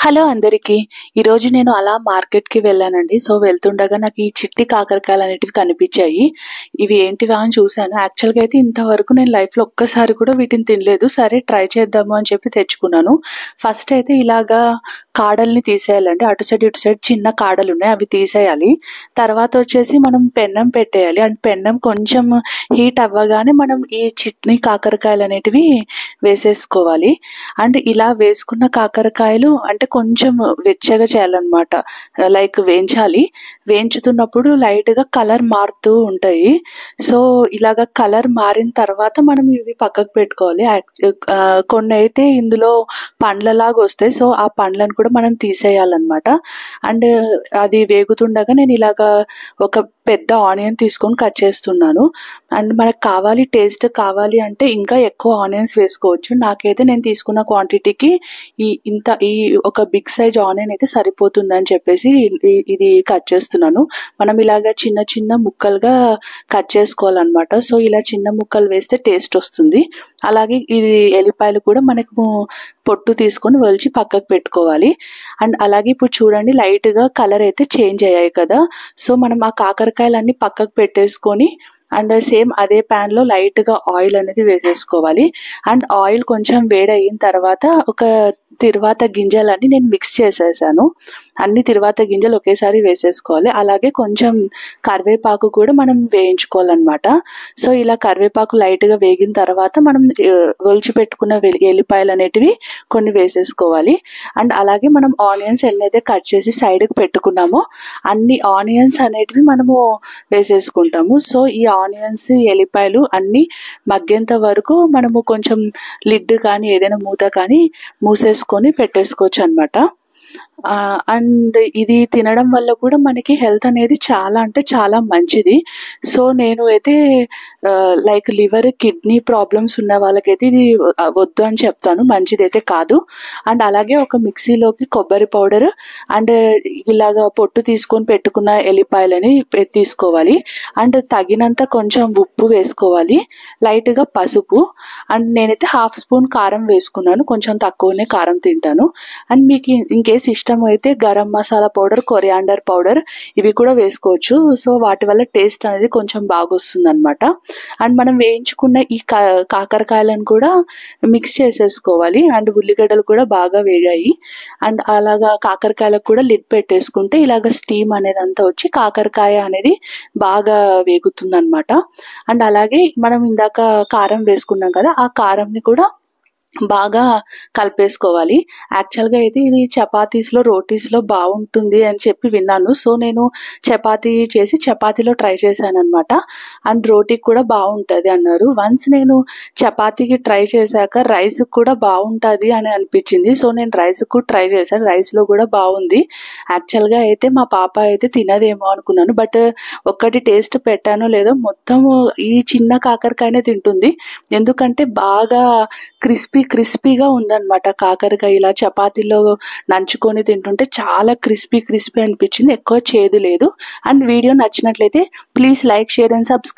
Hello అందరికీ. ఈరోజు నేను అలా మార్కెట్‌కి వెళ్ళానండి. సో, వెళ్తుండగా నాకు ఈ చిట్టి కాకరకాయలనేటివి కనిపిచ్చాయి. ఇవి ఏంటివా అని చూసాను. యాక్చువల్‌గా అయితే ఇంతవరకు నేను లైఫ్‌లో ఒక్కసారి కూడా వీటిని తినలేదు. సరే ట్రై చేద్దాము అని చెప్పి తెచ్చుకున్నాను. ఫస్ట్ అయితే ఇలాగా కాడల్ని తీసేయాలండి. అటు సైడ్, ఇటు సైడ్ చిన్న కాడలున్నాయి. అవి తీసేయాలి. తర్వాత వచ్చేసి మనం పెన్నం పెట్టేయాలి. అండ్ పెన్నం కొంచెం హీట్ అవ్వగానే మనం ఈ చిట్టి కాకరకాయలనేటివి వేసేసుకోవాలి. అండ్ ఇలా వేసుకున్న కాకరకాయలు అంటే కొంచెం వెచ్చగా చేయాలన్నమాట. లైక్ వేయించాలి. వేయించుతున్నప్పుడు లైట్‌గా కలర్ మారుతూ ఉంటాయి. సో, ఇలాగ కలర్ మారిన తర్వాత మనం ఇవి పక్కకు పెట్టుకోవాలి. కొన్నైతే ఇందులో పండ్లలాగొస్తాయి. సో, ఆ పండ్లను కూడా మనం తీసేయాలన్నమాట. అండ్ అది వేగుతుండగా నేను ఇలాగా ఒక పెద్ద ఆనియన్ తీసుకొని కట్ చేస్తున్నాను. అండ్ మనకు కావాలి టేస్ట్ కావాలి అంటే ఇంకా ఎక్కువ ఆనియన్స్ వేసుకోవచ్చు. నాకైతే నేను తీసుకున్న క్వాంటిటీకి ఈ ఒక బిగ్ సైజ్ ఆనియన్ అయితే సరిపోతుందని చెప్పేసి ఇది కట్ చేస్తున్నాను. మనం ఇలాగ చిన్న చిన్న ముక్కలుగా కట్ చేసుకోవాలన్నమాట. సో, ఇలా చిన్న ముక్కలు వేస్తే టేస్ట్ వస్తుంది. అలాగే ఇది ఎల్లిపాయలు కూడా మనకు పొట్టు తీసుకొని ఒలిచి పక్కకు పెట్టుకోవాలి. అండ్ అలాగే ఇప్పుడు చూడండి లైట్‌గా కలర్ అయితే చేంజ్ అయ్యాయి కదా! సో, మనం ఆ కాకరకాయలన్నీ పక్కకు పెట్టేసుకొని అండ్ సేమ్ అదే ప్యాన్‌లో లైట్‌గా ఆయిల్ అనేది వేసేసుకోవాలి. అండ్ ఆయిల్ కొంచెం వేడయిన తర్వాత ఒక తిరువాత గింజలన్నీ నేను మిక్స్ చేసేసాను. అన్ని తిరువాత గింజలు ఒకేసారి వేసేసుకోవాలి. అలాగే కొంచెం కరివేపాకు కూడా మనం వేయించుకోవాలన్నమాట. సో, ఇలా కరివేపాకు లైట్‌గా వేగిన తర్వాత మనం ఒలిచి పెట్టుకున్న ఎల్లిపాయలనేటివి కొన్ని వేసేసుకోవాలి. అండ్ అలాగే మనం ఆనియన్స్ ఎన్నైతే కట్ చేసి సైడ్‌కి పెట్టుకున్నామో అన్ని ఆనియన్స్ అనేటివి మనము వేసేసుకుంటాము. సో, ఈ ఆనియన్స్, ఎల్లిపాయలు అన్నీ మగ్గేంత వరకు మనము కొంచెం లిడ్ కానీ ఏదైనా మూత కానీ మూసేసుకొని పెట్టేసుకోవచ్చనమాట. అండ్ ఇది తినడం వల్ల కూడా మనకి హెల్త్ అనేది చాలా అంటే చాలా మంచిది. సో, నేను అయితే లైక్ లివర్, కిడ్నీ ప్రాబ్లమ్స్ ఉన్న వాళ్ళకైతే ఇది వద్దు అని చెప్తాను. మంచిదైతే కాదు. అండ్ అలాగే ఒక మిక్సీలోకి కొబ్బరి పౌడర్ అండ్ ఇలాగ పొట్టు తీసుకొని పెట్టుకున్న ఎల్లిపాయలని తీసుకోవాలి. అండ్ తగినంత కొంచెం ఉప్పు వేసుకోవాలి. లైట్‌గా పసుపు అండ్ నేనైతే హాఫ్ స్పూన్ కారం వేసుకున్నాను. కొంచెం తక్కువనే కారం తింటాను. అండ్ మీకు ఇన్‌కేస్ ఇష్టమైతే garam masala powder, coriander powder ఇవి కూడా వేసుకోవచ్చు. సో, వాటి వల్ల టేస్ట్ అనేది కొంచెం బాగొస్తుందనమాట. అండ్ మనం వేయించుకున్న ఈ కాకరకాయలను కూడా మిక్స్ చేసేసుకోవాలి. అండ్ ఉల్లిగడ్డలు కూడా బాగా వేగాయి. అండ్ అలాగా కాకరకాయలకు కూడా లిడ్ పెట్టేసుకుంటే ఇలాగ స్టీమ్ అనేదంతా వచ్చి కాకరకాయ అనేది బాగా వేగుతుందనమాట. అండ్ అలాగే మనం ఇందాక కారం వేసుకున్నాం కదా! ఆ కారంని కూడా బాగా కలిపేసుకోవాలి. యాక్చువల్‌గా అయితే ఇది చపాతీస్‌లో, రోటీస్‌లో బావుంటుంది అని చెప్పి విన్నాను. సో, నేను చపాతీ చేసి చపాతీలో ట్రై చేశాననమాట. అండ్ రోటీకి కూడా బావుంటది అన్నారు. వన్స్ నేను చపాతీకి ట్రై చేశాక రైస్‌కి కూడా బావుంటది అని అనిపిచ్చింది. సో, నేను రైస్‌కి కూడా ట్రై చేశాను. రైస్‌లో కూడా బావుంది. యాక్చువల్‌గా అయితే మా పాప అయితే తినదేమో అనుకున్నాను. బట్ ఒక్కటి టేస్ట్ పెట్టానో లేదో మొత్తము ఈ చిన్న కాకరకాయనే తింటుంది. ఎందుకంటే బాగా క్రిస్పీగా ఉందన్నమాట కాకరకాయ. ఇలా చపాతీలో నంచుకొని తింటుంటే చాలా క్రిస్పీ అనిపించింది. ఎక్కువ చేదు లేదు. అండ్ వీడియో నచ్చినట్లయితే please like, share and subscribe.